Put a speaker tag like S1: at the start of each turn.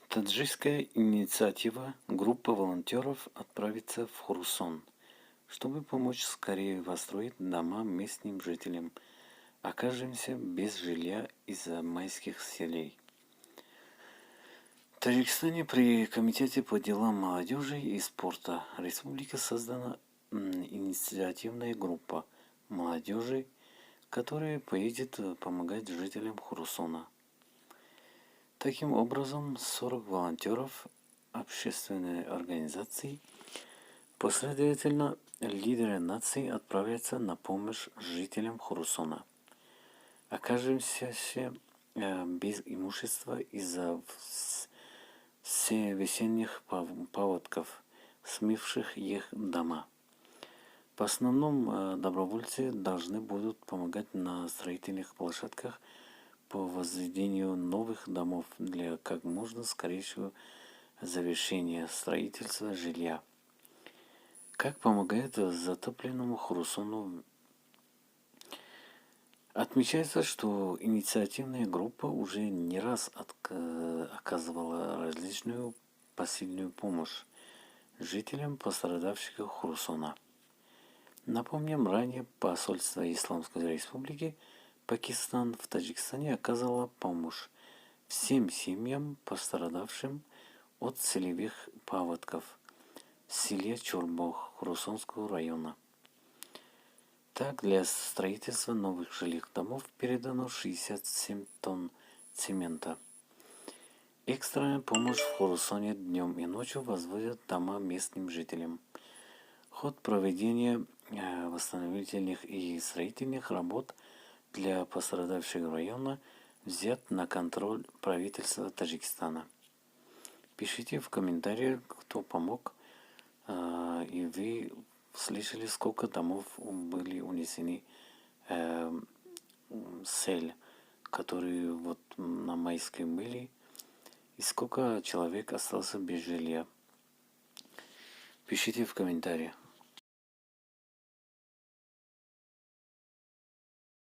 S1: Таджикская инициатива группы волонтеров отправится в Хурусон, чтобы помочь скорее построить дома местным жителям, окажемся без жилья из-за майских селей. В Таджикистане при Комитете по делам молодежи и спорта республики создана инициативная группа молодежи, которая поедет помогать жителям Хурусона. Таким образом, 40 волонтеров общественной организации, последовательно лидеры наций, отправятся на помощь жителям Хурусона, окажемся без имущества из-за весенних паводков, смывших их дома. В основном добровольцы должны будут помогать на строительных площадках по возведению новых домов для как можно скорейшего завершения строительства жилья. Как помогает затопленному Хурусону? Отмечается, что инициативная группа уже не раз оказывала различную посильную помощь жителям пострадавших Хурусона. Напомним, ранее посольство Исламской Республики Пакистан в Таджикистане оказывало помощь всем семьям, пострадавшим от селевых паводков в селе Чурбох Хурусонского района. Так, для строительства новых жилых домов передано 67 тонн цемента. Экстренная помощь в Хурусоне днем и ночью возводят дома местным жителям. Ход проведения восстановительных и строительных работ для пострадавших района взят на контроль правительства Таджикистана. Пишите в комментариях, кто помог, и вы слышали, сколько домов были унесены сель, которые вот на майской были, и сколько человек остался без жилья. Пишите в комментариях.